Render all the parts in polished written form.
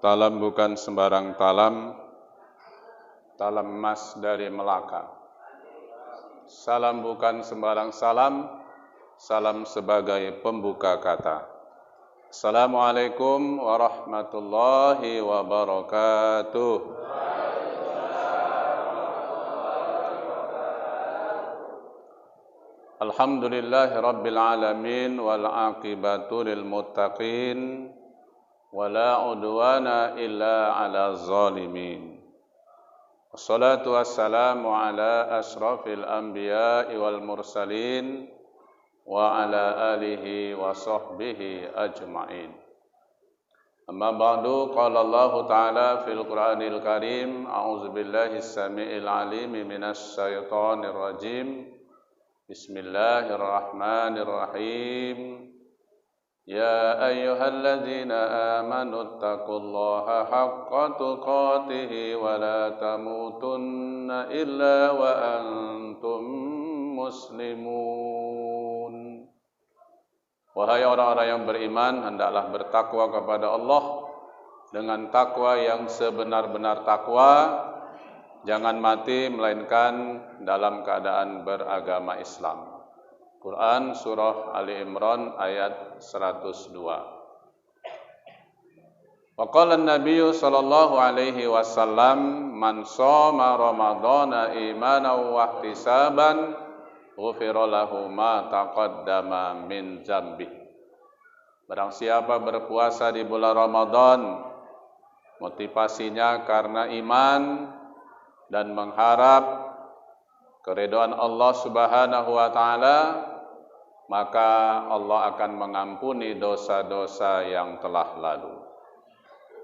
Talam bukan sembarang talam, talam emas dari Melaka. Salam bukan sembarang salam, salam sebagai pembuka kata. Assalamualaikum warahmatullahi wabarakatuh. Alhamdulillahi rabbil alamin wal aqibatu lil muttaqin wala udwana illa ala zalimin. Wassalatu wassalamu ala ashrafil anbiya'i wal mursalin wa ala alihi wa sahbihi ajma'in. Amma ba'du, qala Allah ta'ala fil Qur'anil Karim, a'udzu billahi as-sami'il 'alim minasy syaithanir rajim. Bismillahirrahmanirrahim. Ya ayyuhalladzina amanu taqullaha haqqa tuqatih wa la tamutunna illa wa antum muslimun. Wahai orang-orang yang beriman, hendaklah bertakwa kepada Allah dengan takwa yang sebenar-benar takwa. Jangan mati melainkan dalam keadaan beragama Islam. Quran Surah Ali Imran ayat 102. Wa qala an-nabiy sallallahu alaihi wasallam, man shoma ramadhana imanan wa ihtisaban ghufira lahu ma taqaddama min dzambi. Barang siapa berpuasa di bulan Ramadan, motivasinya karena iman dan mengharap keridhaan Allah Subhanahu wa taala, maka Allah akan mengampuni dosa-dosa yang telah lalu.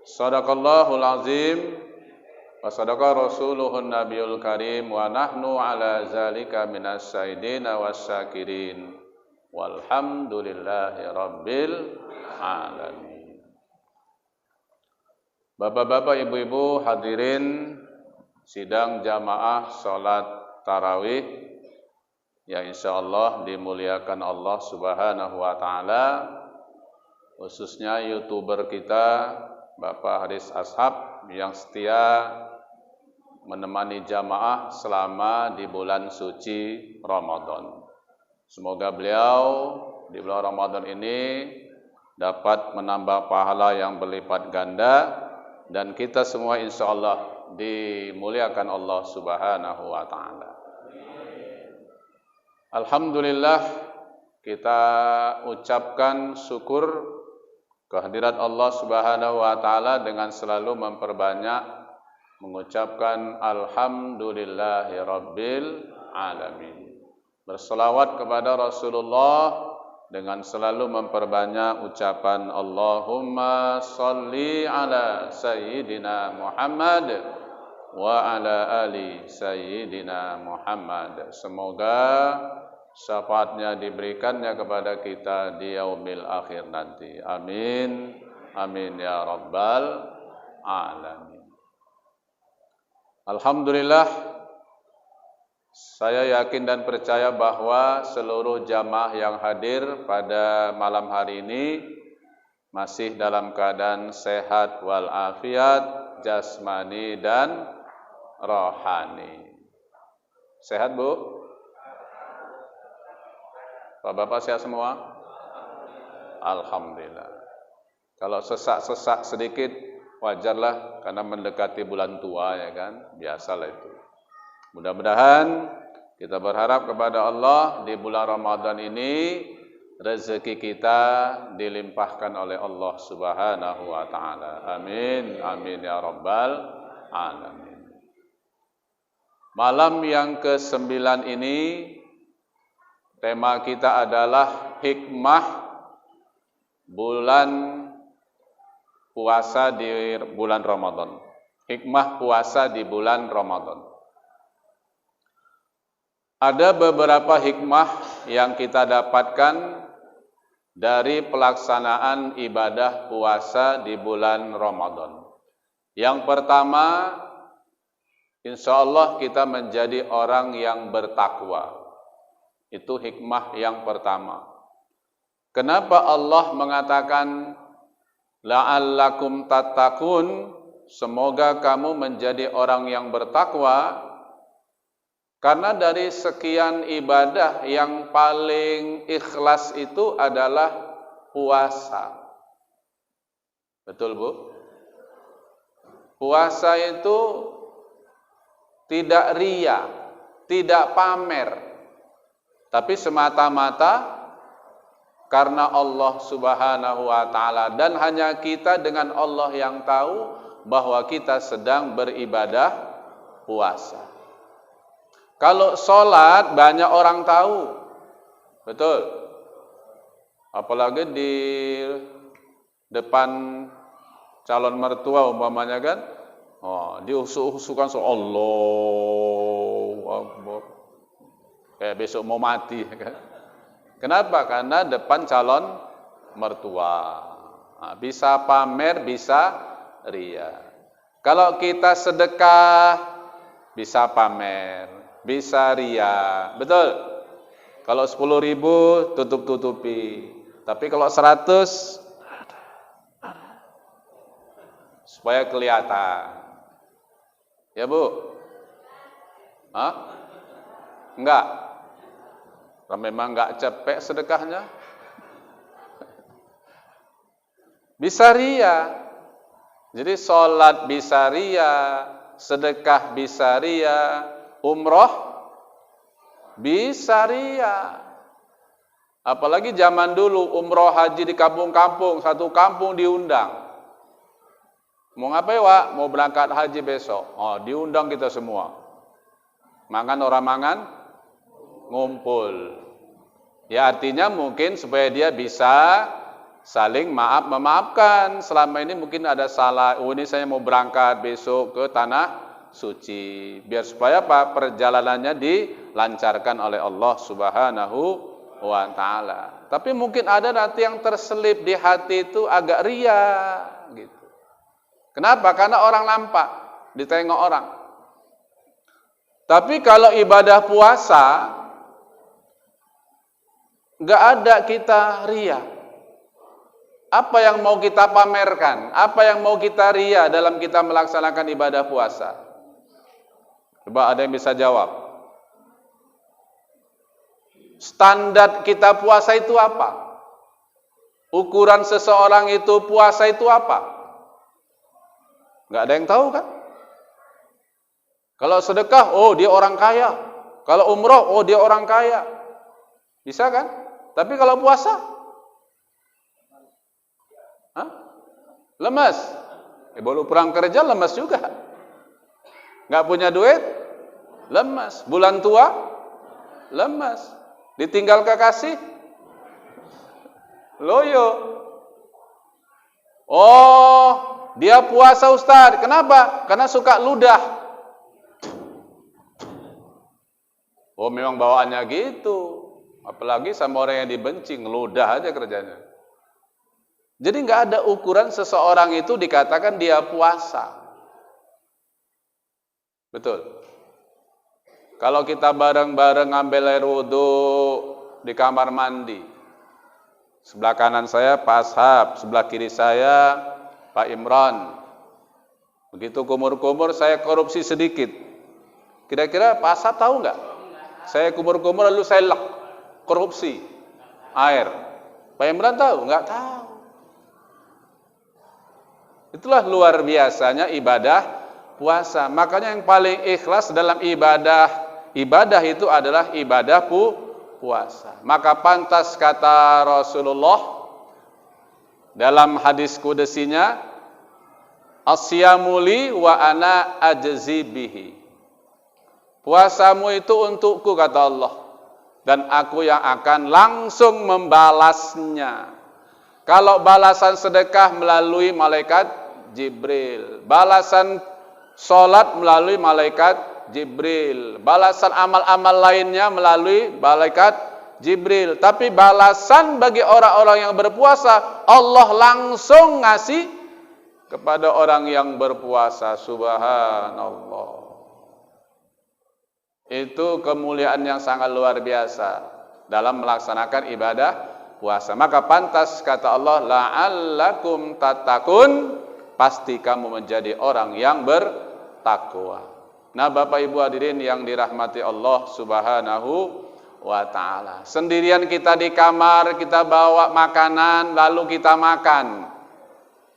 Shadaqallahul azim wa sadaqa rasuluhun nabiyul karim wa nahnu ala zalika minas syahidina wasyakirin walhamdulillahi rabbil alamin. Bapak-bapak, ibu-ibu hadirin sidang jamaah salat tarawih yang insyaallah dimuliakan Allah Subhanahu wa taala, khususnya YouTuber kita Bapak Haris Ashab yang setia menemani jamaah selama di bulan suci Ramadan. Semoga beliau di bulan Ramadan ini dapat menambah pahala yang berlipat ganda dan kita semua insyaallah dimuliakan Allah Subhanahu wa taala. Alhamdulillah, kita ucapkan syukur kehadirat Allah Subhanahu wa taala dengan selalu memperbanyak mengucapkan alhamdulillahi rabbil alamin. Berselawat kepada Rasulullah dengan selalu memperbanyak ucapan Allahumma sholli ala sayyidina Muhammad wa ala ali sayyidina Muhammad. Semoga syafaatnya diberikannya kepada kita di yaumil akhir nanti. Amin. Amin ya rabbal alamin. Alhamdulillah, saya yakin dan percaya bahwa seluruh jamaah yang hadir pada malam hari ini masih dalam keadaan sehat walafiat jasmani dan rohani. Sehat, Bu? Bapak-bapak sehat semua? Alhamdulillah. Kalau sesak-sesak sedikit wajarlah karena mendekati bulan tua, ya kan? Biasalah itu. Mudah-mudahan kita berharap kepada Allah di bulan Ramadan ini rezeki kita dilimpahkan oleh Allah Subhanahu wa taala. Amin. Amin ya rabbal alamin. Malam yang ke-9 ini tema kita adalah hikmah bulan puasa di bulan Ramadan. Hikmah puasa di bulan Ramadan. Ada beberapa hikmah yang kita dapatkan dari pelaksanaan ibadah puasa di bulan Ramadan. Yang pertama, insya Allah kita menjadi orang yang bertakwa. Itu hikmah yang pertama. Kenapa Allah mengatakan la'allakum tattaqun, semoga kamu menjadi orang yang bertakwa. Karena dari sekian ibadah yang paling ikhlas itu adalah puasa. Betul, Bu? Puasa itu tidak riya, tidak pamer, tapi semata-mata karena Allah Subhanahu wa taala, dan hanya kita dengan Allah yang tahu bahwa kita sedang beribadah puasa. Kalau sholat banyak orang tahu, betul. Apalagi di depan calon mertua umpamanya kan, diusuk-usukan Allahu Akbar, kayak besok mau mati kan. Kenapa? Karena depan calon mertua. Bisa pamer, bisa riya. Kalau kita sedekah bisa pamer, bisa riya, betul. Kalau 10.000 tutup-tutupi, tapi kalau 100 supaya kelihatan. Ya, Bu? Enggak? Kalau memang enggak cepek sedekahnya, bisa riya. Jadi sholat bisa riya, sedekah bisa riya, umroh bisa riya. Apalagi zaman dulu umroh haji di kampung-kampung, satu kampung diundang. Mau ngapain, Wak? Mau berangkat haji besok. Diundang kita semua. Mangan orang mangan, ngumpul. Ya artinya mungkin supaya dia bisa saling memaafkan. Selama ini mungkin ada salah. Ini saya mau berangkat besok ke tanah suci. Biar supaya apa? Perjalanannya dilancarkan oleh Allah Subhanahu wa taala. Tapi mungkin ada nanti yang terselip di hati itu agak riya gitu. Kenapa? Karena orang nampak, ditengok orang. Tapi kalau ibadah puasa enggak ada kita riya. Apa yang mau kita pamerkan? Apa yang mau kita riya dalam kita melaksanakan ibadah puasa? Coba ada yang bisa jawab. Standar kita puasa itu apa? Ukuran seseorang itu puasa itu apa? Enggak ada yang tahu kan? Kalau sedekah, dia orang kaya. Kalau umroh, dia orang kaya. Bisa kan? Tapi kalau puasa? Lemas. Baru pulang kerja lemas juga. Enggak punya duit? Lemas. Bulan tua? Lemas. Ditinggal kekasih? Loyo. Dia puasa, Ustaz. Kenapa? Karena suka ludah. Memang bawaannya gitu. Apalagi sama orang yang dibenci, ngeludah aja kerjanya. Jadi nggak ada ukuran seseorang itu dikatakan dia puasa. Betul. Kalau kita bareng-bareng ngambil air wudhu di kamar mandi, sebelah kanan saya Pak Ashab, sebelah kiri saya Pak Imran. Begitu kumur-kumur saya korupsi sedikit. Kira-kira Pak Ashab tahu nggak? Saya kumur-kumur lalu saya lek korupsi air. Pak Imran tahu? Nggak tahu. Itulah luar biasanya ibadah puasa. Makanya yang paling ikhlas dalam ibadah itu adalah ibadah puasa. Maka pantas kata Rasulullah dalam hadis qudsinya, "As-siyamu li wa ana ajzi bihi." Puasamu itu untukku, kata Allah, dan aku yang akan langsung membalasnya. Kalau balasan sedekah melalui malaikat Jibril, balasan sholat melalui malaikat Jibril, balasan amal-amal lainnya melalui malaikat Jibril. Tapi balasan bagi orang-orang yang berpuasa, Allah langsung ngasih kepada orang yang berpuasa. Subhanallah. Itu kemuliaan yang sangat luar biasa dalam melaksanakan ibadah puasa. Maka pantas kata Allah, la'allakum tattaqun, pasti kamu menjadi orang yang bertakwa. Nah, Bapak Ibu hadirin yang dirahmati Allah Subhanahu wa ta'ala. Sendirian kita di kamar, kita bawa makanan, lalu kita makan.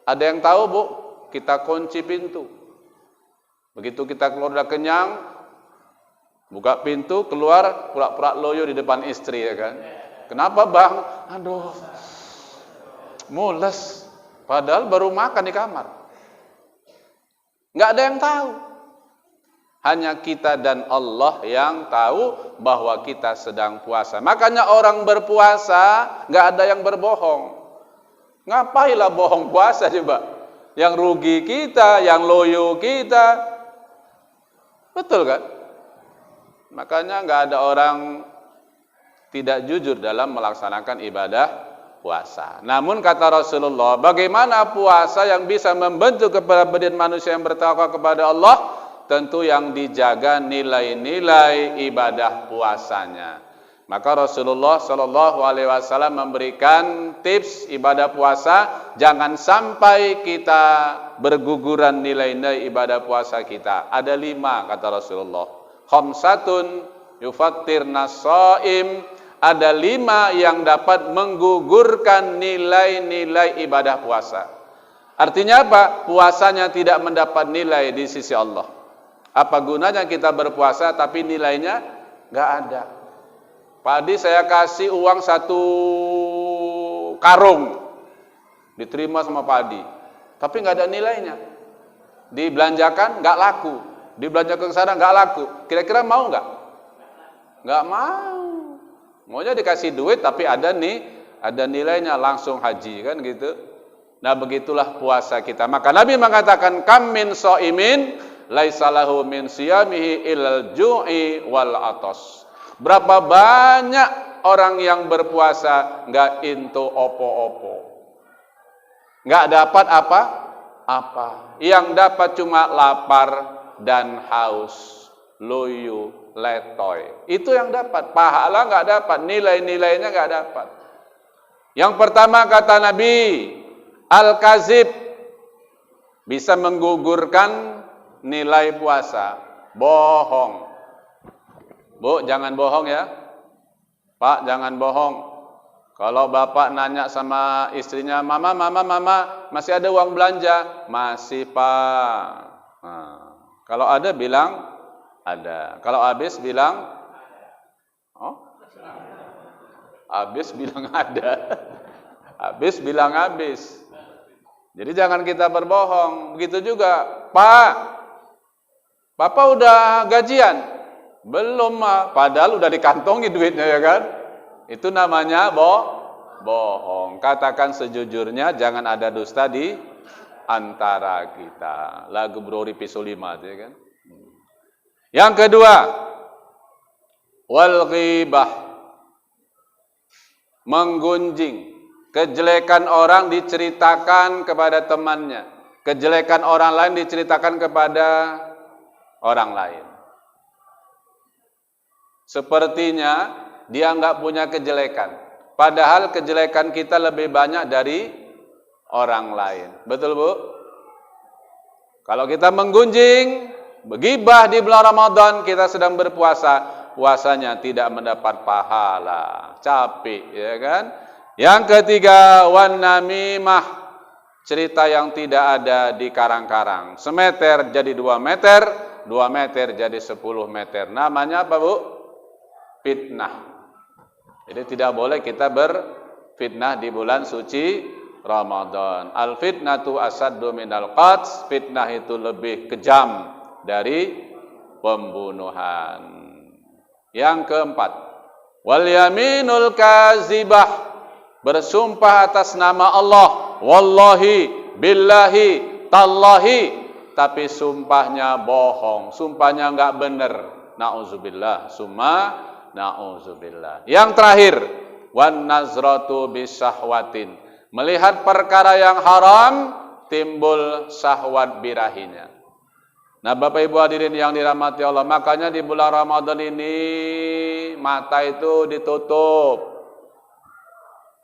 Ada yang tahu, Bu? Kita kunci pintu. Begitu kita keluar udah kenyang, buka pintu, keluar, pura-pura loyo di depan istri, ya kan? Kenapa, Bang? Aduh, mules. Padahal baru makan di kamar. Nggak ada yang tahu. Hanya kita dan Allah yang tahu bahwa kita sedang puasa. Makanya orang berpuasa nggak ada yang berbohong. Ngapailah bohong puasa coba? Yang rugi kita, yang loyo kita. Betul kan? Makanya nggak ada orang tidak jujur dalam melaksanakan ibadah puasa. Namun kata Rasulullah, bagaimana puasa yang bisa membentuk kepribadian manusia yang bertakwa kepada Allah? Tentu yang dijaga nilai-nilai ibadah puasanya. Maka Rasulullah Shallallahu Alaihi Wasallam memberikan tips ibadah puasa, jangan sampai kita berguguran nilai-nilai ibadah puasa kita. Ada 5 kata Rasulullah. Khamsatun yufattirna shaim, ada 5 yang dapat menggugurkan nilai-nilai ibadah puasa. Artinya apa? Puasanya tidak mendapat nilai di sisi Allah. Apa gunanya kita berpuasa tapi nilainya nggak ada? Padi saya kasih uang 1 karung, diterima sama padi, tapi nggak ada nilainya. Dibelanjakan nggak laku, dibelanjakan ke sana nggak laku. Kira-kira mau nggak? Nggak mau. Maunya dikasih duit tapi ada nilainya, langsung haji kan gitu. Nah begitulah puasa kita. Maka Nabi mengatakan, kam min shaimin laisa lahu min siyamihi ilal ju'i wal atas. Berapa banyak orang yang berpuasa nggak into opo-opo, nggak dapat apa-apa. Yang dapat cuma lapar dan haus, loyo, letoy. Itu yang dapat. Pahala nggak dapat, nilai-nilainya nggak dapat. Yang pertama kata Nabi, al-kazib, bisa menggugurkan nilai puasa. Bohong. Bu, jangan bohong ya. Pak, jangan bohong. Kalau bapak nanya sama istrinya, mama, masih ada uang belanja? Masih, Pak. Nah, kalau ada bilang ada. Kalau habis bilang, oh, habis bilang ada. Habis bilang habis. Jadi jangan kita berbohong. Begitu juga, Pak, Bapak udah gajian? Belum, Ma. Padahal udah dikantongi duitnya, ya kan? Itu namanya bohong. Katakan sejujurnya, jangan ada dusta di antara kita. Lagu Bro Ripi Solimat, ya kan? Yang kedua, wal ghibah, menggunjing. Kejelekan orang diceritakan kepada temannya, kejelekan orang lain diceritakan kepada orang lain. Sepertinya dia nggak punya kejelekan, padahal kejelekan kita lebih banyak dari orang lain. Betul, Bu? Kalau kita menggunjing, begibah di bulan Ramadan, kita sedang berpuasa, puasanya tidak mendapat pahala, capek, ya kan? Yang ketiga, wan namimah, cerita yang tidak ada di karang-karang. Semeter jadi 2 meter, 2 meter jadi 10 meter. Namanya apa, Bu? Fitnah. Jadi tidak boleh kita berfitnah di bulan suci Ramadan. Al-fitnatu asaddu minal qats, fitnah itu lebih kejam dari pembunuhan. Yang keempat, wal yaminul kazibah, bersumpah atas nama Allah, wallahi, billahi, tallahi, tapi sumpahnya bohong, sumpahnya enggak benar. Nauzubillah, summa nauzubillah. Yang terakhir, wan nazratu bisahwatin, melihat perkara yang haram, timbul syahwat birahinya. Nah, Bapak Ibu hadirin yang dirahmati Allah, makanya di bulan Ramadan ini mata itu ditutup.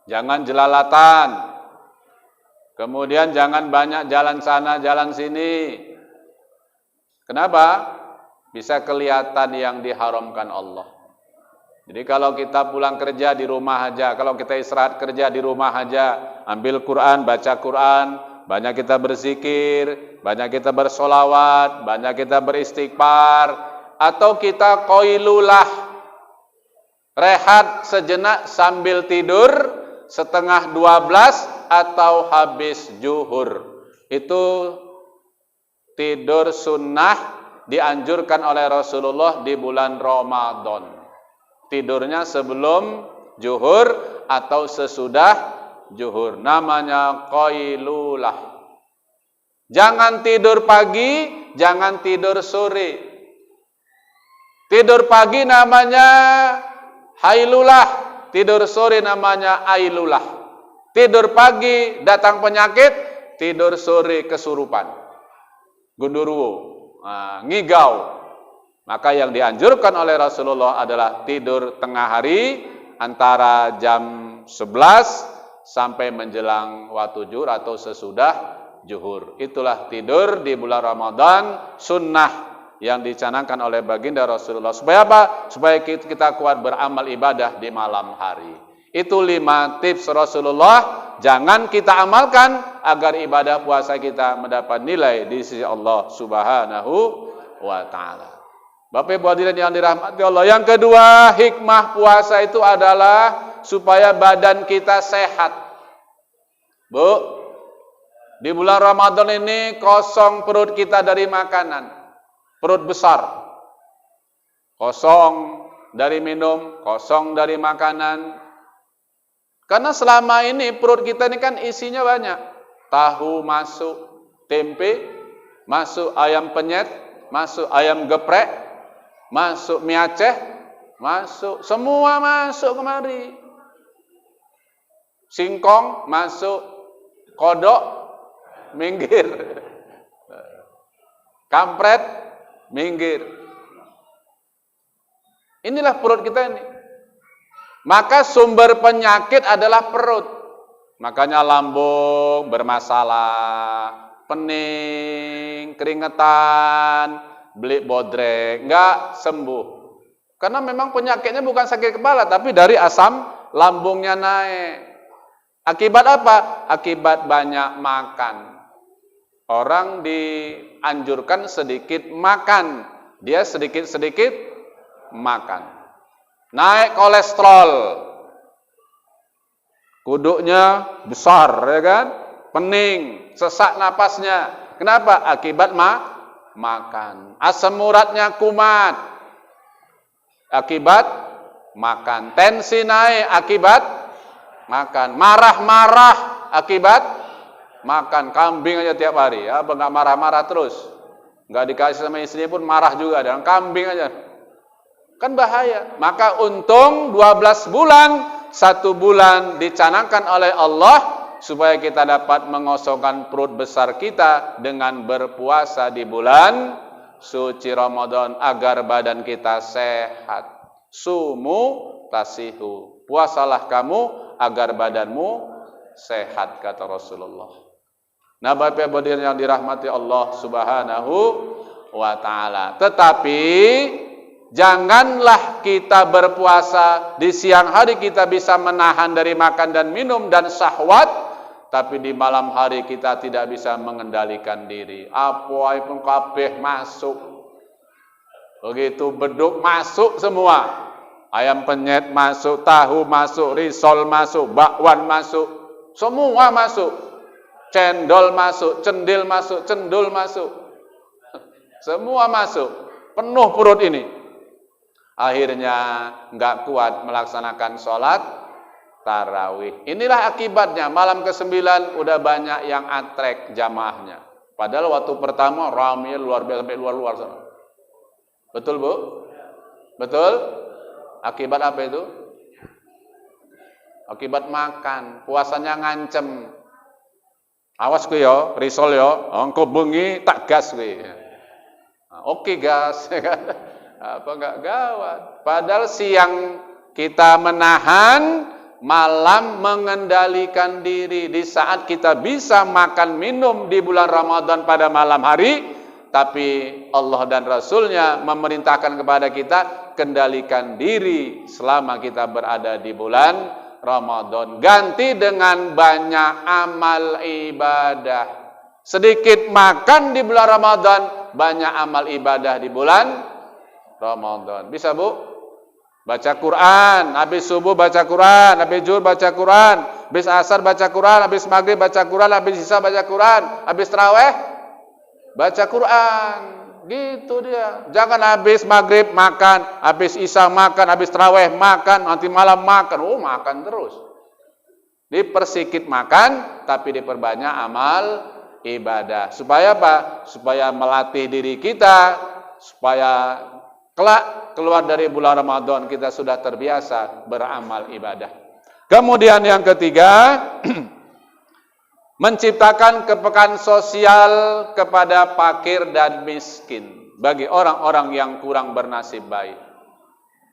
Jangan jelalatan. Kemudian jangan banyak jalan sana, jalan sini. Kenapa? Bisa kelihatan yang diharamkan Allah. Jadi kalau kita pulang kerja di rumah aja, kalau kita istirahat kerja di rumah aja, ambil Quran, baca Quran, banyak kita berzikir, banyak kita bersolawat, banyak kita beristighfar, atau kita qailulah, rehat sejenak sambil tidur setengah 12 atau habis zuhur. Itu tidur sunnah dianjurkan oleh Rasulullah di bulan Ramadan. Tidurnya sebelum zuhur atau sesudah zuhur. Namanya qailulah. Jangan tidur pagi, jangan tidur sore. Tidur pagi namanya hailulah, tidur sore namanya ailulah. Tidur pagi datang penyakit, tidur sore kesurupan, gundurwo, ngigau. Maka yang dianjurkan oleh Rasulullah adalah tidur tengah hari antara jam 11 sampai menjelang waktu zuhur atau sesudah zuhur. Itulah tidur di bulan Ramadan sunnah yang dicanangkan oleh baginda Rasulullah. Supaya apa? Supaya kita kuat beramal ibadah di malam hari. Itu 5 tips Rasulullah, jangan kita amalkan agar ibadah puasa kita mendapat nilai di sisi Allah Subhanahu wa taala. Bapak Ibu hadirin yang dirahmati Allah, yang kedua, hikmah puasa itu adalah supaya badan kita sehat. Bu, di bulan Ramadan ini kosong perut kita dari makanan, perut besar, kosong dari minum, kosong dari makanan. Karena selama ini perut kita ini kan isinya banyak. Tahu masuk, tempe masuk, ayam penyet masuk, ayam geprek masuk, mie Aceh masuk, semua masuk kemari. Singkong masuk, kodok minggir, kampret minggir. Inilah perut kita ini. Maka sumber penyakit adalah perut. Makanya lambung bermasalah, pening, keringetan, belik bodrek, enggak sembuh. Karena memang penyakitnya bukan sakit kepala, tapi dari asam lambungnya naik. Akibat apa? Akibat banyak makan. Orang dianjurkan sedikit makan, dia sedikit-sedikit makan. Naik kolesterol, kuduknya besar, ya kan? Pening, sesak napasnya. Kenapa? Akibat makan. Asam uratnya kumat, akibat makan. Tensi naik, akibat makan. Marah-marah, akibat makan. Kambing aja tiap hari, ya, nggak marah-marah terus. Nggak dikasih sama istrinya pun marah juga, dan kambing aja. Kan bahaya. Maka untung 12 bulan, 1 bulan dicanangkan oleh Allah supaya kita dapat mengosongkan perut besar kita dengan berpuasa di bulan suci Ramadan agar badan kita sehat. Sumu tasihu. Puasalah kamu agar badanmu sehat, kata Rasulullah. Nah, Bapak Ibu yang dirahmati Allah Subhanahu wa taala. Tetapi janganlah kita berpuasa di siang hari kita bisa menahan dari makan dan minum dan syahwat, tapi di malam hari kita tidak bisa mengendalikan diri. Apa pun kabeh masuk. Begitu beduk masuk semua. Ayam penyet masuk, tahu masuk, risol masuk, bakwan masuk. Semua masuk. Cendol masuk, cendil masuk, cendul masuk. Semua masuk. Penuh perut ini. Akhirnya enggak kuat melaksanakan sholat tarawih. Inilah akibatnya. Malam ke-9 udah banyak yang atrek jamaahnya. Padahal waktu pertama ramai luar biasa sampai luar-luar sana. Betul, Bu? Betul? Akibat apa itu? Akibat makan. Puasanya ngancem. Awas ku yo, risol yo. Engko bengi tak gas kuwi. Oke, gas, ya kan? Apa enggak gawat. Padahal siang kita menahan, malam mengendalikan diri. Di saat kita bisa makan minum di bulan Ramadan pada malam hari, tapi Allah dan Rasulnya memerintahkan kepada kita, kendalikan diri selama kita berada di bulan Ramadan. Ganti dengan banyak amal ibadah. Sedikit makan di bulan Ramadan, banyak amal ibadah di bulan Ramadan. Bisa, Bu? Baca Quran, habis subuh baca Quran, habis zuhur baca Quran, habis asar baca Quran, habis maghrib baca Quran, habis isya baca Quran, habis tarawih baca Quran. Gitu dia. Jangan habis maghrib makan, habis isya makan, habis tarawih makan, nanti malam makan. Oh, makan terus. Dipersikit makan, tapi diperbanyak amal ibadah. Supaya apa? Supaya melatih diri kita, supaya kelak keluar dari bulan Ramadan kita sudah terbiasa beramal ibadah. Kemudian yang ketiga, menciptakan kepekaan sosial kepada fakir dan miskin bagi orang-orang yang kurang bernasib baik.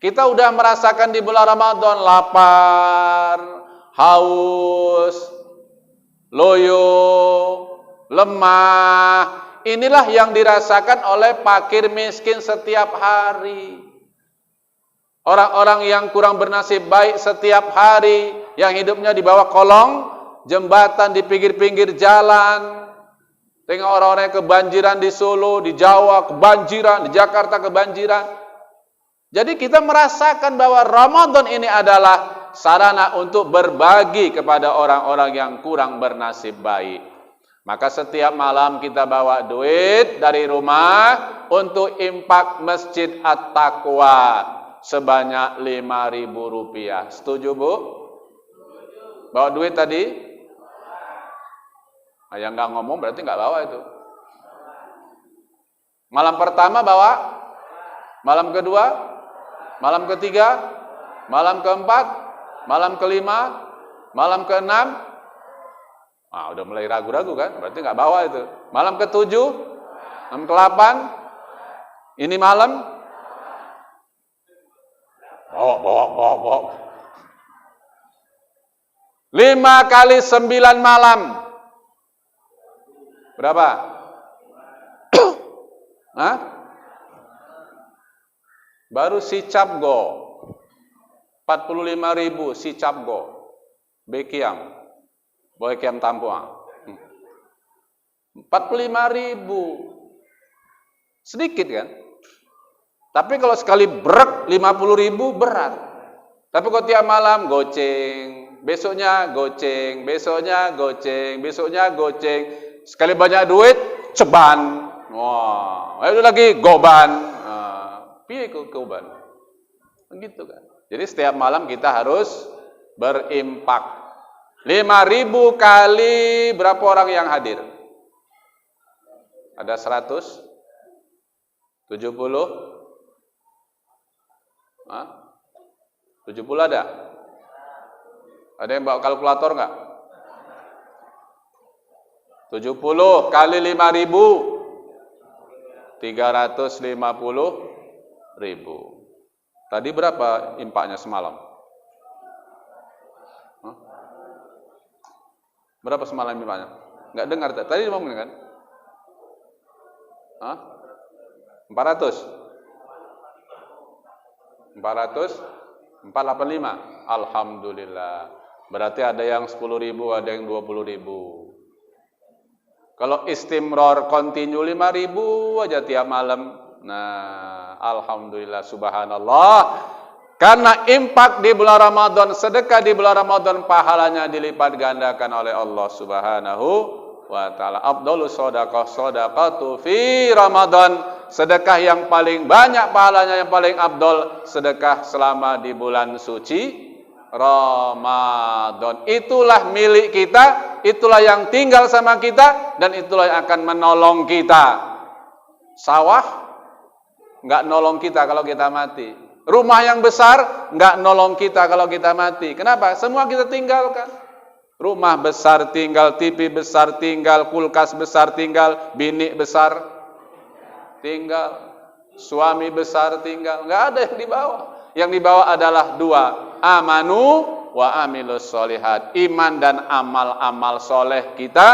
Kita udah merasakan di bulan Ramadan lapar, haus, loyo, lemah. Inilah yang dirasakan oleh fakir miskin setiap hari. Orang-orang yang kurang bernasib baik setiap hari, yang hidupnya di bawah kolong jembatan, di pinggir-pinggir jalan. Tengok orang-orang yang kebanjiran di Solo, di Jawa kebanjiran, di Jakarta kebanjiran. Jadi kita merasakan bahwa Ramadan ini adalah sarana untuk berbagi kepada orang-orang yang kurang bernasib baik. Maka setiap malam kita bawa duit dari rumah untuk infak Masjid At-Taqwa sebanyak Rp5.000. Setuju, Bu? Bawa duit tadi? Yang nggak ngomong berarti nggak bawa itu. Malam pertama bawa, malam kedua, malam ketiga, malam keempat, malam kelima, malam keenam. Udah mulai ragu-ragu kan? Berarti nggak bawa itu. Malam ke-7, malam ke-8, ini malam. Bawa. 5 kali 9 malam. Berapa? Hah? Baru si Capgo. 45.000 si Capgo. Bekiam. Boleh kiam tampuang. 45.000. Sedikit kan? Tapi kalau sekali brek 50.000 berat. Tapi kalau tiap malam goceng, besoknya goceng, besoknya goceng, besoknya goceng. Sekali banyak duit, ceban. Wah, itu lagi goban. Piye goban? Begitu kan. Jadi setiap malam kita harus berimpak. 5.000 kali berapa orang yang hadir? Ada 170? 70 ada? Ada yang bawa kalkulator enggak? 70 kali 5.000 350.000. Tadi berapa impaknya semalam? Berapa semalam impaknya? Enggak dengar tadi ngomong kan? 400? 485. Alhamdulillah. Berarti ada yang 10.000, ada yang 20.000. Kalau istimror kontinu 5.000 aja tiap malam. Nah, alhamdulillah, subhanallah. Karena infak di bulan Ramadan, sedekah di bulan Ramadan, pahalanya dilipat gandakan oleh Allah Subhanahu wa ta'ala. Afdhalus shadaqah shadaqatu fi Ramadan. Sedekah yang paling banyak pahalanya, yang paling afdal, sedekah selama di bulan suci Ramadan. Itulah milik kita, itulah yang tinggal sama kita, dan itulah yang akan menolong kita. Sawah enggak nolong kita kalau kita mati. Rumah yang besar enggak nolong kita kalau kita mati. Kenapa? Semua kita tinggalkan. Rumah besar tinggal, TV besar tinggal, kulkas besar tinggal, bini besar tinggal, suami besar tinggal. Enggak ada yang dibawa. Yang dibawa adalah dua. Amanu wa amilus solihat. Iman dan amal-amal soleh kita,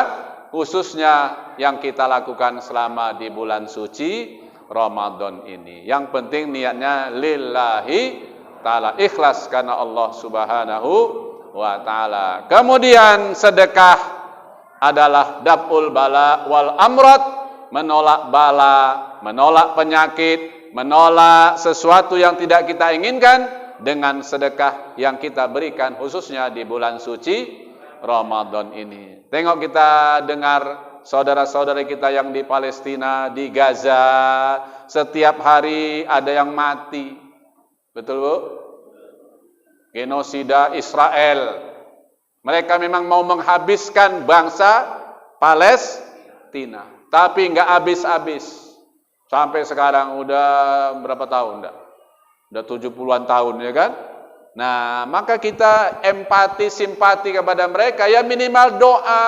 khususnya yang kita lakukan selama di bulan suci Ramadan ini. Yang penting niatnya lillahi ta'ala, ikhlas karena Allah subhanahu wa ta'ala. Kemudian sedekah adalah daf'ul bala wal amrad, menolak bala, menolak penyakit, menolak sesuatu yang tidak kita inginkan dengan sedekah yang kita berikan khususnya di bulan suci Ramadan ini. Tengok kita dengar saudara-saudara kita yang di Palestina, di Gaza, setiap hari ada yang mati. Betul, Bu? Genosida Israel. Mereka memang mau menghabiskan bangsa Palestina, tapi enggak habis-habis. Sampai sekarang udah berapa tahun enggak? Udah 70-an tahun ya kan? Nah, maka kita empati, simpati kepada mereka, ya minimal doa.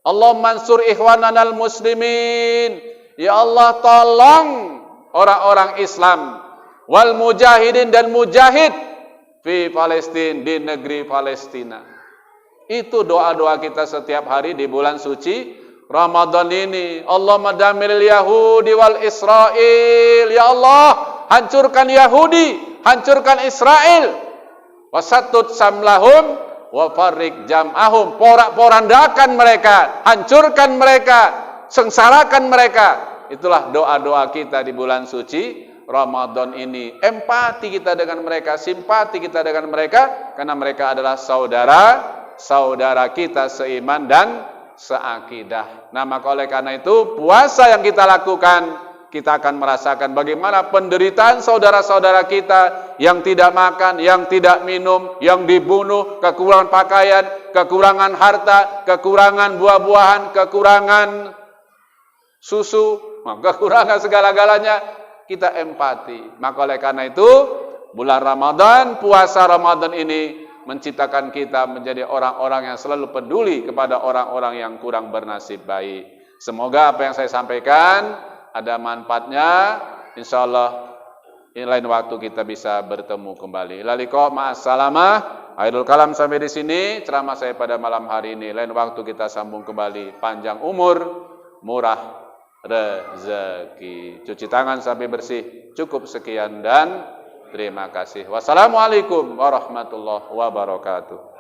Allah mansur ikhwananal muslimin. Ya Allah tolong orang-orang Islam wal mujahidin dan mujahid fi Palestina, di negeri Palestina. Itu doa-doa kita setiap hari di bulan suci Ramadan ini. Allahumma damiril Yahudi wal Israel. Ya Allah, hancurkan Yahudi, hancurkan Israel. Wasatut samlahum wa farriq jam'ahum. Porak-porandakan mereka, hancurkan mereka, sengsarakan mereka. Itulah doa-doa kita di bulan suci Ramadan ini. Empati kita dengan mereka, simpati kita dengan mereka, karena mereka adalah saudara kita seiman dan seakidah. Nah, maka oleh karena itu puasa yang kita lakukan, kita akan merasakan bagaimana penderitaan saudara-saudara kita yang tidak makan, yang tidak minum, yang dibunuh, kekurangan pakaian, kekurangan harta, kekurangan buah-buahan, kekurangan susu, kekurangan segala-galanya. Kita empati. Maka oleh karena itu bulan Ramadan, puasa Ramadan ini menciptakan kita menjadi orang-orang yang selalu peduli kepada orang-orang yang kurang bernasib baik. Semoga apa yang saya sampaikan ada manfaatnya. InsyaAllah in lain waktu kita bisa bertemu kembali. Ilaliko ma'assalamah. Akhirul kalam sampai di sini ceramah saya pada malam hari ini. Lain waktu kita sambung kembali. Panjang umur, murah rezeki. Cuci tangan sampai bersih. Cukup sekian dan terima kasih. Wassalamualaikum warahmatullahi wabarakatuh.